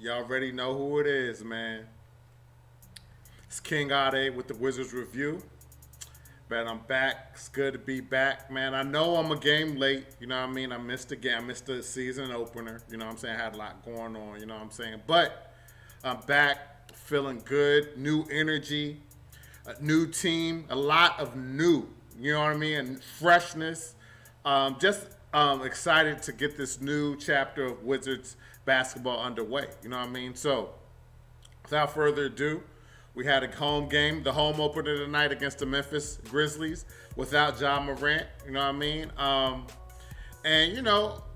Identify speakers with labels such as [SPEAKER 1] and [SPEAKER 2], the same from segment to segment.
[SPEAKER 1] Y'all already know who it is, man. It's King Ade with the Wizards Review. Man, I'm back. It's good to be back, man. I know I'm a game late. You know what I mean? I missed the game. I missed the season opener. You know what I'm saying? I had a lot going on. You know what I'm saying? But I'm back, feeling good. New energy, a new team, a lot of new. You know what I mean? And freshness. Just excited to get this new chapter of Wizards basketball underway. You know what I mean? So, without further ado, we had a home game, the home opener tonight against the Memphis Grizzlies without John Morant. You know what I mean? And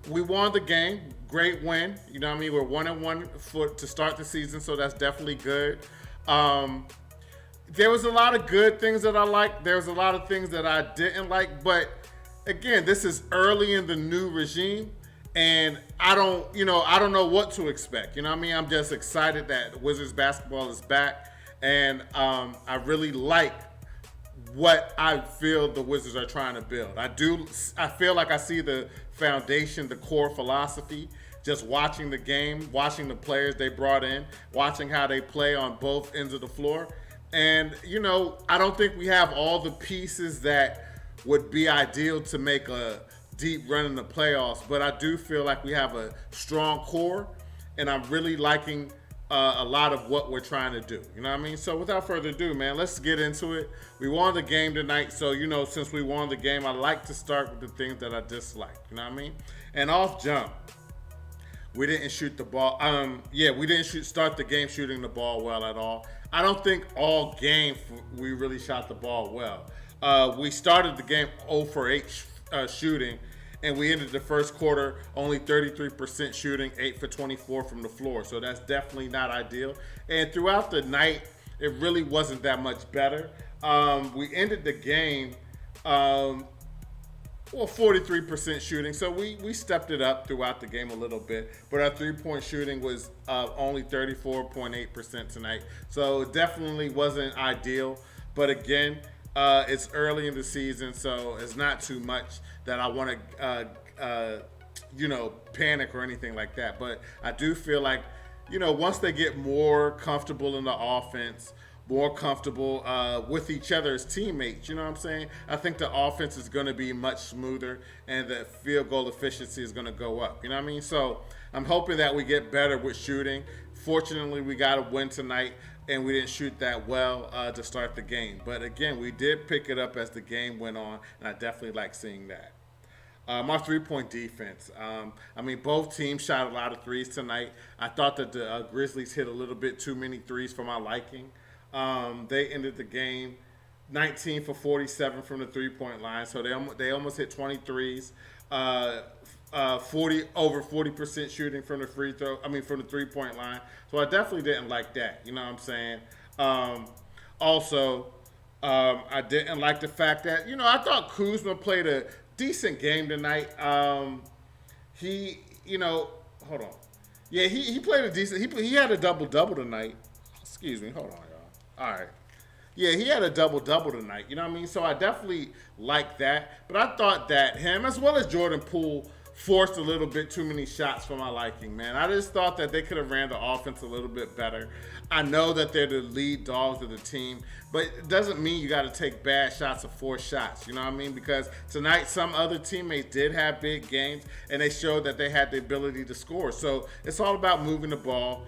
[SPEAKER 1] we won the game. Great win. You know what I mean? We're 1-1 to start the season, so that's definitely good. There was a lot of good things that I liked. There was a lot of things that I didn't like, but again, this is early in the new regime, and I don't know what to expect. You know what I mean? I'm just excited that Wizards basketball is back, and I really like what I feel the Wizards are trying to build. I feel like I see the foundation, the core philosophy, just watching the game, watching the players they brought in, watching how they play on both ends of the floor. And, I don't think we have all the pieces that would be ideal to make a deep run in the playoffs, but I do feel like we have a strong core, and I'm really liking a lot of what we're trying to do. You know what I mean? So without further ado, man, let's get into it. We won the game tonight, so since we won the game, I like to start with the things that I dislike. You know what I mean? And off jump, we didn't shoot the ball. We didn't start the game shooting the ball well at all. I don't think all game we really shot the ball well. We started the game 0 for 8 shooting, and we ended the first quarter only 33% shooting, 8 for 24 from the floor. So that's definitely not ideal. And throughout the night, it really wasn't that much better. We ended the game 43% shooting. So we stepped it up throughout the game a little bit. But our three-point shooting was only 34.8% tonight. So it definitely wasn't ideal. But again, it's early in the season, so it's not too much that I want to, panic or anything like that. But I do feel like, once they get more comfortable in the offense, more comfortable with each other as teammates, you know what I'm saying? I think the offense is going to be much smoother, and the field goal efficiency is going to go up. You know what I mean? So I'm hoping that we get better with shooting. Fortunately, we got a win tonight, and we didn't shoot that well to start the game. But again, we did pick it up as the game went on, and I definitely like seeing that. My three-point defense. Both teams shot a lot of threes tonight. I thought that the Grizzlies hit a little bit too many threes for my liking. They ended the game 19 for 47 from the three-point line, so they almost hit 23s. 40% shooting from the from the three-point line. So I definitely didn't like that. You know what I'm saying? I didn't like the fact that, I thought Kuzma played a decent game tonight. Hold on. Yeah, he played a decent. He had a double-double tonight. Excuse me. Hold on, y'all. All right. Yeah, he had a double-double tonight. You know what I mean? So I definitely like that. But I thought that him, as well as Jordan Poole, forced a little bit too many shots for my liking, man. I just thought that they could have ran the offense a little bit better. I know that they're the lead dogs of the team, but it doesn't mean you got to take bad shots or force shots, you know what I mean? Because tonight some other teammates did have big games, and they showed that they had the ability to score. So it's all about moving the ball,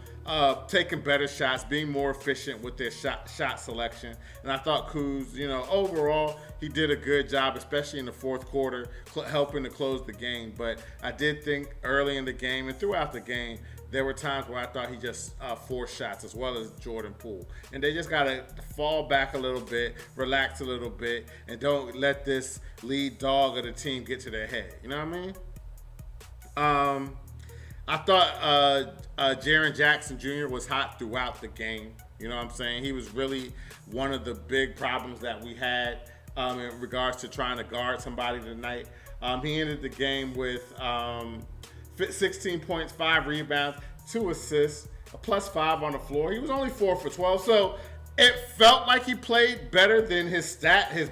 [SPEAKER 1] taking better shots, being more efficient with their shot selection. And I thought Kuz, overall, he did a good job, especially in the fourth quarter, helping to close the game. But I did think early in the game and throughout the game, there were times where I thought he just forced shots, as well as Jordan Poole. And they just got to fall back a little bit, relax a little bit, and don't let this lead dog of the team get to their head. You know what I mean? I thought Jaren Jackson Jr. was hot throughout the game. You know what I'm saying? He was really one of the big problems that we had in regards to trying to guard somebody tonight. He ended the game with 16 points, 5 rebounds, 2 assists, a +5 on the floor. He was only 4 for 12, so it felt like he played better than his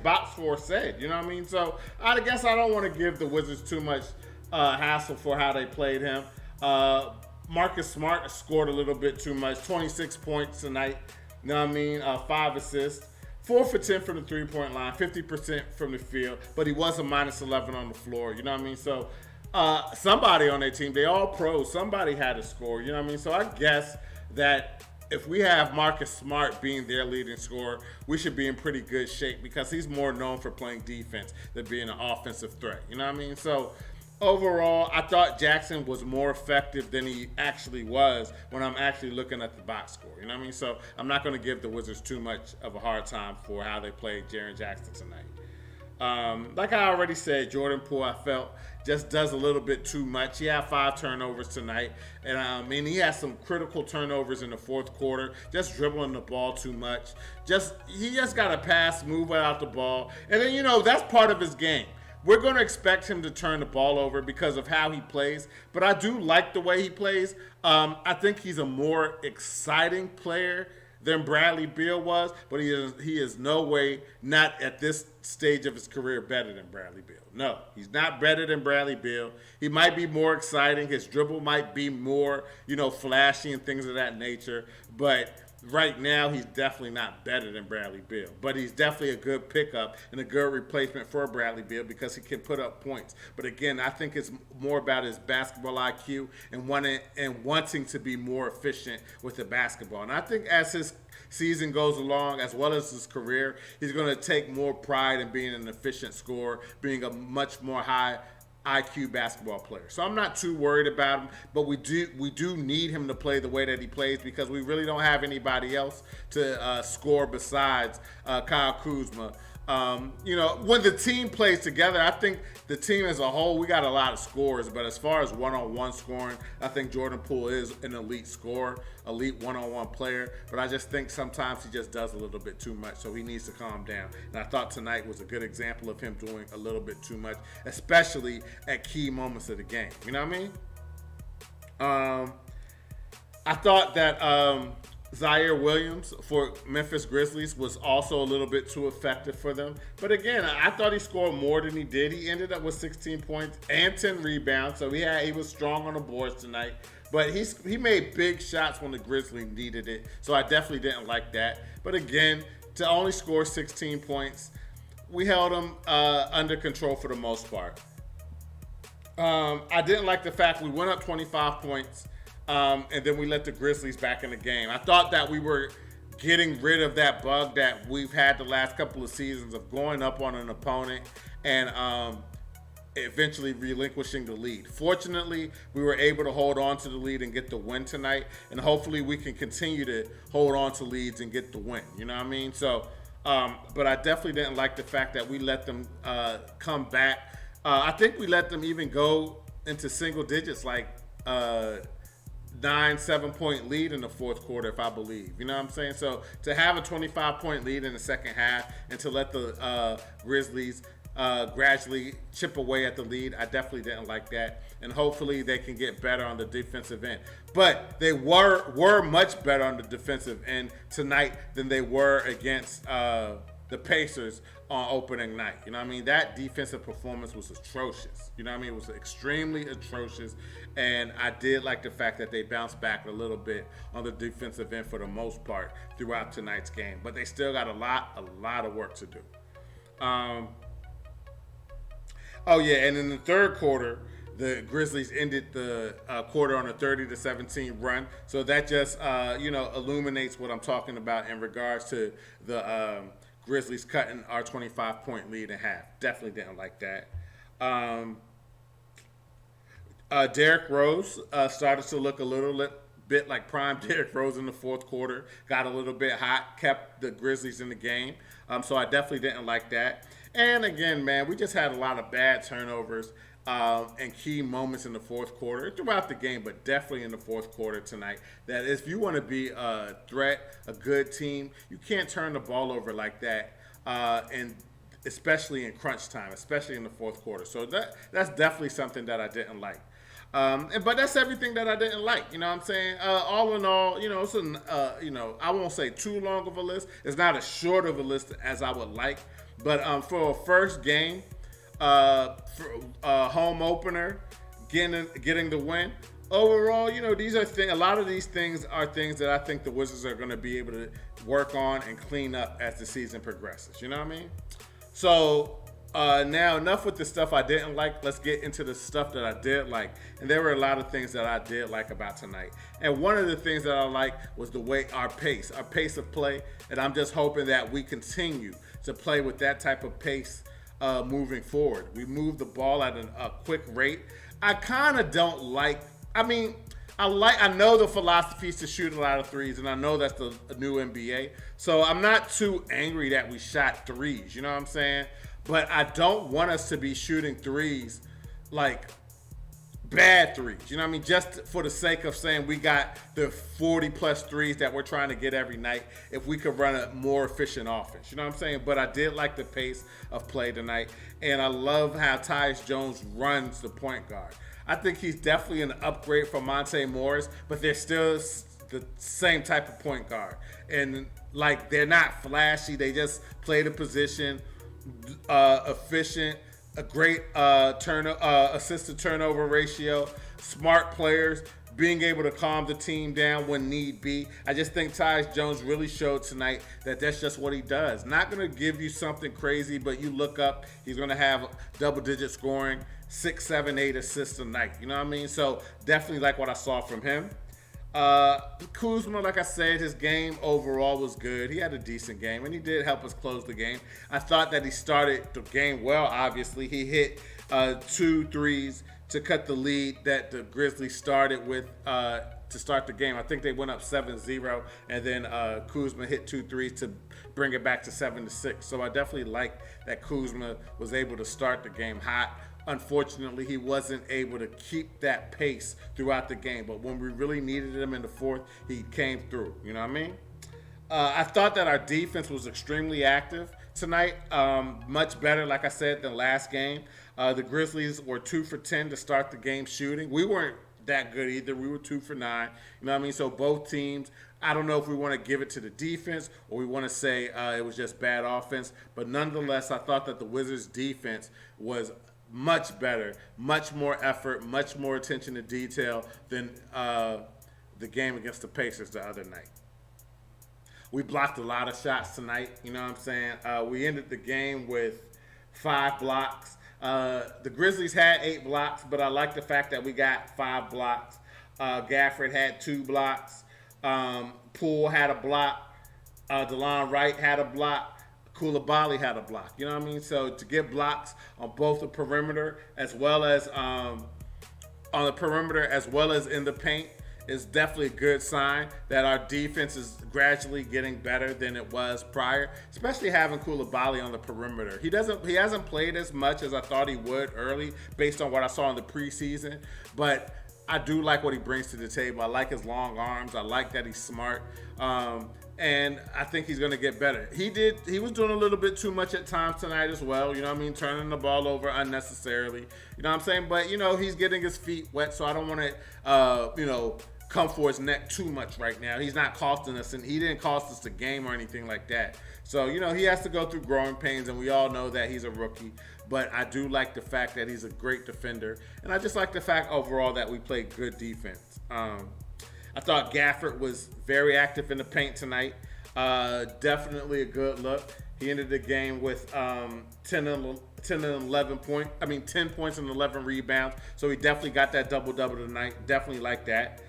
[SPEAKER 1] box score said. You know what I mean? So I guess I don't want to give the Wizards too much hassle for how they played him. Marcus Smart scored a little bit too much. 26 points tonight. You know what I mean? 5 assists. 4 for 10 from the three-point line, 50% from the field, but he was a minus 11 on the floor. You know what I mean? So somebody on their team, they all pros, somebody had to score. You know what I mean? So I guess that if we have Marcus Smart being their leading scorer, we should be in pretty good shape because he's more known for playing defense than being an offensive threat. You know what I mean? So overall, I thought Jackson was more effective than he actually was when I'm actually looking at the box score. You know what I mean? So I'm not going to give the Wizards too much of a hard time for how they played Jaren Jackson tonight. Like I already said, Jordan Poole, I felt, just does a little bit too much. He had 5 turnovers tonight. And he had some critical turnovers in the fourth quarter, just dribbling the ball too much. He just got to pass, move without the ball. And then, that's part of his game. We're going to expect him to turn the ball over because of how he plays. But I do like the way he plays. I think he's a more exciting player than Bradley Beal was, but he is no way, not at this stage of his career, better than Bradley Beal. No, he's not better than Bradley Beal. He might be more exciting. His dribble might be more, flashy and things of that nature. But right now, he's definitely not better than Bradley Beal. But he's definitely a good pickup and a good replacement for Bradley Beal because he can put up points. But again, I think it's more about his basketball IQ and wanting to be more efficient with the basketball. And I think as his season goes along, as well as his career, he's going to take more pride in being an efficient scorer, being a much more high IQ basketball player. So I'm not too worried about him, but we do need him to play the way that he plays because we really don't have anybody else to score besides Kyle Kuzma. When the team plays together, I think the team as a whole, we got a lot of scorers, but as far as one-on-one scoring, I think Jordan Poole is an elite scorer, elite one-on-one player, but I just think sometimes he just does a little bit too much, so he needs to calm down. And I thought tonight was a good example of him doing a little bit too much, especially at key moments of the game. You know what I mean? I thought that Zaire Williams for Memphis Grizzlies was also a little bit too effective for them. But again, I thought he scored more than he did. He ended up with 16 points and 10 rebounds, so he was strong on the boards tonight. But he made big shots when the Grizzlies needed it, so I definitely didn't like that. But again, to only score 16 points, we held him under control for the most part. I didn't like the fact we went up 25 points. And then we let the Grizzlies back in the game. I thought that we were getting rid of that bug that we've had the last couple of seasons of going up on an opponent and eventually relinquishing the lead. Fortunately, we were able to hold on to the lead and get the win tonight, and hopefully we can continue to hold on to leads and get the win. You know what I mean? So, but I definitely didn't like the fact that we let them come back. I think we let them even go into single digits, like 9-7 point lead in the fourth quarter, if I believe. You know what I'm saying? So to have a 25-point lead in the second half and to let the Grizzlies gradually chip away at the lead, I definitely didn't like that. And hopefully they can get better on the defensive end. But they were much better on the defensive end tonight than they were against the Pacers on opening night. You know what I mean? That defensive performance was atrocious. You know what I mean? It was extremely atrocious. And I did like the fact that they bounced back a little bit on the defensive end for the most part throughout tonight's game. But they still got a lot of work to do. And in the third quarter, the Grizzlies ended the quarter on a 30-17 run. So that just, illuminates what I'm talking about in regards to the Grizzlies cutting our 25-point lead in half. Definitely didn't like that. Derrick Rose started to look a little bit like prime Derrick Rose in the fourth quarter. Got a little bit hot, kept the Grizzlies in the game. So I definitely didn't like that. And again, man, we just had a lot of bad turnovers and key moments in the fourth quarter, throughout the game, but definitely in the fourth quarter tonight. That if you want to be a threat, a good team, you can't turn the ball over like that, and especially in crunch time, especially in the fourth quarter. So that's definitely something that I didn't like. But that's everything that I didn't like. You know what I'm saying? All in all, it's I won't say too long of a list. It's not as short of a list as I would like. But for a first game, for a home opener, getting the win, overall, these are things. A lot of these things are things that I think the Wizards are going to be able to work on and clean up as the season progresses. You know what I mean? So now enough with the stuff I didn't like. Let's get into the stuff that I did like. And there were a lot of things that I did like about tonight. And one of the things that I like was the way our pace of play. And I'm just hoping that we continue to play with that type of pace moving forward. We move the ball at a quick rate. I kind of don't like. I mean, I know the philosophy is to shoot a lot of threes, and I know that's the new NBA. So I'm not too angry that we shot threes. You know what I'm saying? But I don't want us to be shooting threes like bad threes. You know what I mean? Just for the sake of saying we got the 40 plus threes that we're trying to get every night, if we could run a more efficient offense. You know what I'm saying? But I did like the pace of play tonight, and I love how Tyus Jones runs the point guard. I think he's definitely an upgrade from Monte Morris, but they're still the same type of point guard. And like, they're not flashy. They just play the position, efficient, a great assist to turnover ratio, smart players, being able to calm the team down when need be. I just think Tyus Jones really showed tonight that that's just what he does. Not going to give you something crazy, but you look up, he's going to have double-digit scoring, 6, 7, 8 assists a night. You know what I mean? So definitely like what I saw from him. Kuzma, like I said, his game overall was good. He had a decent game, and he did help us close the game. I thought that he started the game well, obviously. He hit 2 threes to cut the lead that the Grizzlies started with to start the game. I think they went up 7-0, and then Kuzma hit 2 threes to bring it back to 7-6. So I definitely like that Kuzma was able to start the game hot. Unfortunately, he wasn't able to keep that pace throughout the game. But when we really needed him in the fourth, he came through. You know what I mean? I thought that our defense was extremely active tonight. Much better, like I said, than last game. The Grizzlies were 2 for 10 to start the game shooting. We weren't that good either. We were 2 for 9. You know what I mean? So both teams, I don't know if we want to give it to the defense or we want to say it was just bad offense. But nonetheless, I thought that the Wizards' defense was much better, much more effort, much more attention to detail than the game against the Pacers the other night. We blocked a lot of shots tonight, you know what I'm saying? We ended the game with 5 blocks. The Grizzlies had 8 blocks, but I like the fact that we got 5 blocks. Gafford had 2 blocks. Poole had a block. DeLon Wright had a block. Koulibaly had a block. You know what I mean? So to get blocks on both the perimeter as well as in the paint is definitely a good sign that our defense is gradually getting better than it was prior, especially having Koulibaly on the perimeter. He hasn't played as much as I thought he would early based on what I saw in the preseason, but I do like what he brings to the table. I like his long arms. I like that he's smart. And I think he's going to get better. He was doing a little bit too much at times tonight as well. You know what I mean? Turning the ball over unnecessarily. You know what I'm saying? But, he's getting his feet wet, so I don't want to, come for his neck too much right now. He's not costing us, and he didn't cost us the game or anything like that. So, he has to go through growing pains, and we all know that he's a rookie. But I do like the fact that he's a great defender. And I just like the fact overall that we played good defense. I thought Gafford was very active in the paint tonight. Definitely a good look. He ended the game with 10 points and 11 rebounds. So he definitely got that double-double tonight. Definitely like that.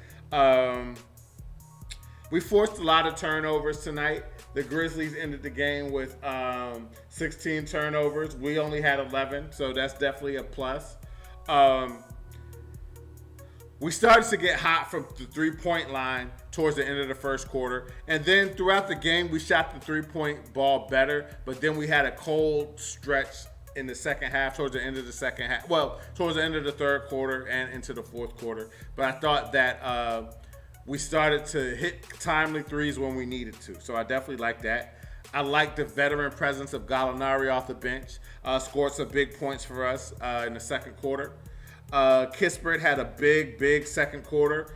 [SPEAKER 1] We forced a lot of turnovers tonight. The Grizzlies ended the game with 16 turnovers. We only had 11, so that's definitely a plus. We started to get hot from the three-point line towards the end of the first quarter. And then throughout the game, we shot the three-point ball better. But then we had a cold stretch in the second half, towards the end of the second half. Well, towards the end of the third quarter and into the fourth quarter. But I thought that we started to hit timely threes when we needed to. So I definitely like that. I like the veteran presence of Gallinari off the bench. Scored some big points for us in the second quarter. Kispert had a big second quarter.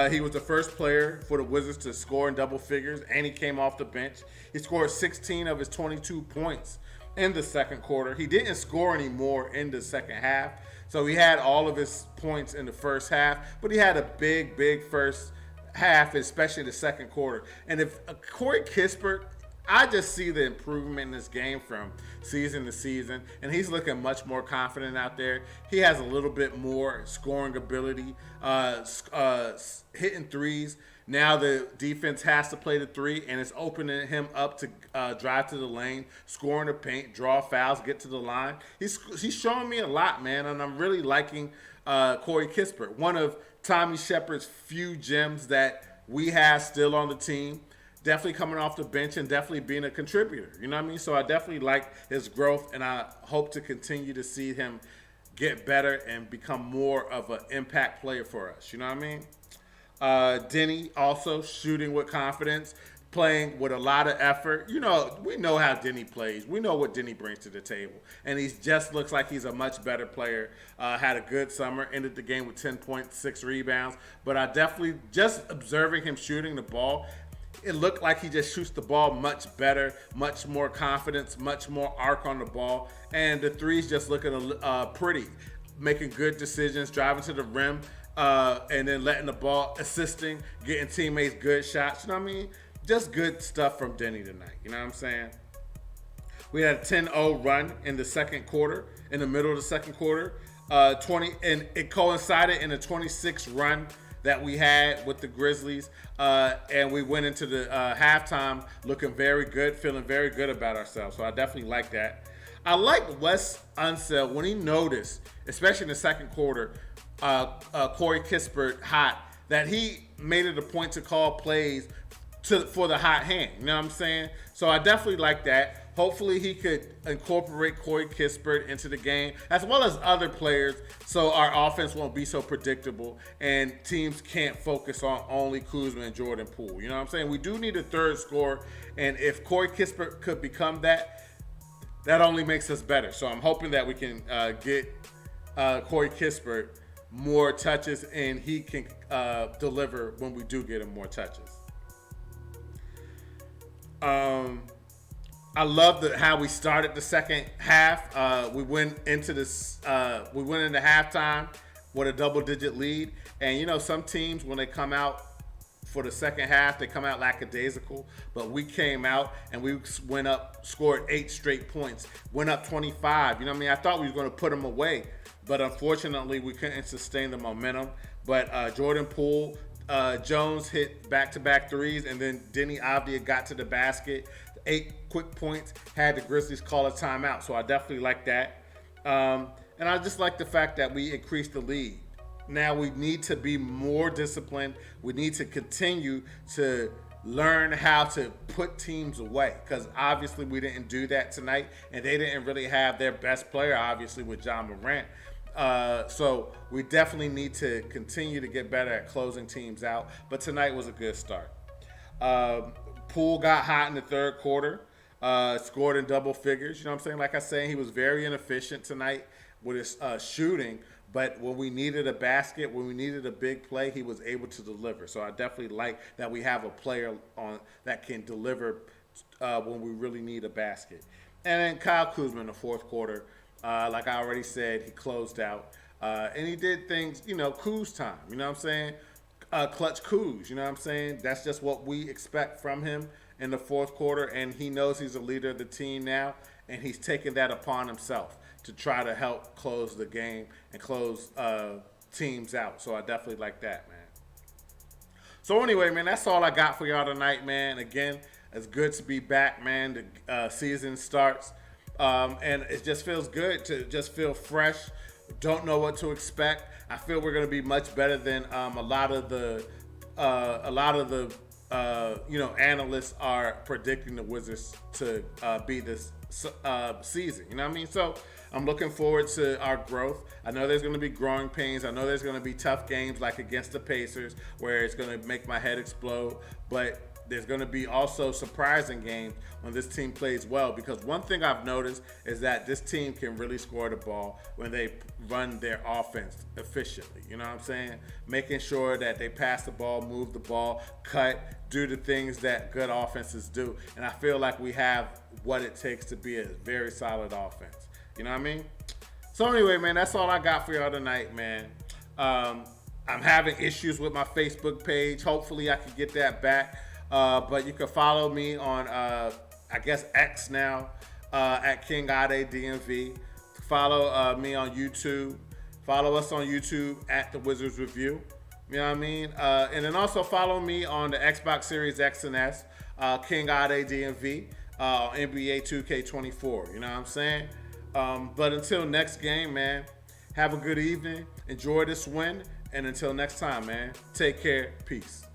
[SPEAKER 1] He was the first player for the Wizards to score in double figures, and he came off the bench. He scored 16 of his 22 points in the second quarter. He didn't score any more in the second half. So he had all of his points in the first half, but he had a big first half, especially the second quarter. And if Corey Kispert, I just see the improvement in this game from season to season, and he's looking much more confident out there. He has a little bit more scoring ability, hitting threes. Now the defense has to play the three, and it's opening him up to drive to the lane, score in the paint, draw fouls, get to the line. He's showing me a lot, man, and I'm really liking Corey Kispert, one of Tommy Shepard's few gems that we have still on the team. Definitely coming off the bench and definitely being a contributor. You know what I mean? So I definitely like his growth, and I hope to continue to see him get better and become more of an impact player for us. You know what I mean? Denny also shooting with confidence, playing with a lot of effort. You know, we know how Denny plays. We know what Denny brings to the table. And he just looks like he's a much better player. Had a good summer, ended the game with 10.6 rebounds. But I definitely, just observing him shooting the ball, it looked like he just shoots the ball much better, much more confidence, much more arc on the ball. And the three's just looking pretty, making good decisions, driving to the rim, and then letting the ball, assisting, getting teammates good shots. You know what I mean? Just good stuff from Denny tonight. You know what I'm saying? We had a 10-0 run in the second quarter, in the middle of the second quarter. And it coincided in a 26 run that we had with the Grizzlies. And we went into the halftime looking very good, feeling very good about ourselves. So I definitely like that. I like Wes Unseld when he noticed, especially in the second quarter, Corey Kispert hot, that he made it a point to call plays for the hot hand. You know what I'm saying? So I definitely like that. Hopefully he could incorporate Corey Kispert into the game, as well as other players, so our offense won't be so predictable and teams can't focus on only Kuzma and Jordan Poole. You know what I'm saying? We do need a third scorer, and if Corey Kispert could become that, that only makes us better. So I'm hoping that we can get Corey Kispert more touches, and he can deliver when we do get him more touches. I love how we started the second half. We went into halftime with a double-digit lead, and you know, some teams, when they come out for the second half, they come out lackadaisical, but we came out and we went up, scored 8 straight points, went up 25. You know what I mean? I thought we were going to put them away, but unfortunately we couldn't sustain the momentum. But Jordan Poole, Jones hit back-to-back threes, and then Denny Avdia got to the basket. 8 quick points, had the Grizzlies call a timeout. So I definitely like that. And I just like the fact that we increased the lead. Now we need to be more disciplined. We need to continue to learn how to put teams away, because obviously we didn't do that tonight, and they didn't really have their best player, obviously, with John Morant. So we definitely need to continue to get better at closing teams out. But tonight was a good start. Poole got hot in the third quarter, scored in double figures. You know what I'm saying? Like I said, he was very inefficient tonight with his shooting. But when we needed a basket, when we needed a big play, he was able to deliver. So I definitely like that we have a player on that can deliver when we really need a basket. And then Kyle Kuzma in the fourth quarter, like I already said, he closed out. And he did things, you know, Kuz time. You know what I'm saying? Clutch Kuz, you know what I'm saying? That's just what we expect from him in the fourth quarter. And he knows he's a leader of the team now, and he's taking that upon himself to try to help close the game and close teams out. So I definitely like that, man. So anyway, man, that's all I got for y'all tonight, man. Again, it's good to be back, man. The season starts, and it just feels good to just feel fresh. Don't know what to expect. I feel we're going to be much better than a lot of the analysts are predicting the Wizards to be this season. You know what I mean? So I'm looking forward to our growth. I know there's going to be growing pains. I know there's going to be tough games like against the Pacers where it's going to make my head explode. But there's going to be also surprising games when this team plays well, because one thing I've noticed is that this team can really score the ball when they run their offense efficiently. You know what I'm saying? Making sure that they pass the ball, move the ball, cut, do the things that good offenses do. And I feel like we have what it takes to be a very solid offense. You know what I mean? So anyway, man, that's all I got for y'all tonight, man. I'm having issues with my Facebook page. Hopefully I can get that back. But you can follow me on, I guess, X now, at King Ade DMV. Follow me on YouTube. Follow us on YouTube at The Wizards Review. You know what I mean? And then also follow me on the Xbox Series X and S, King Ade DMV, NBA 2K24. You know what I'm saying? But until next game, man, have a good evening. Enjoy this win. And until next time, man, take care. Peace.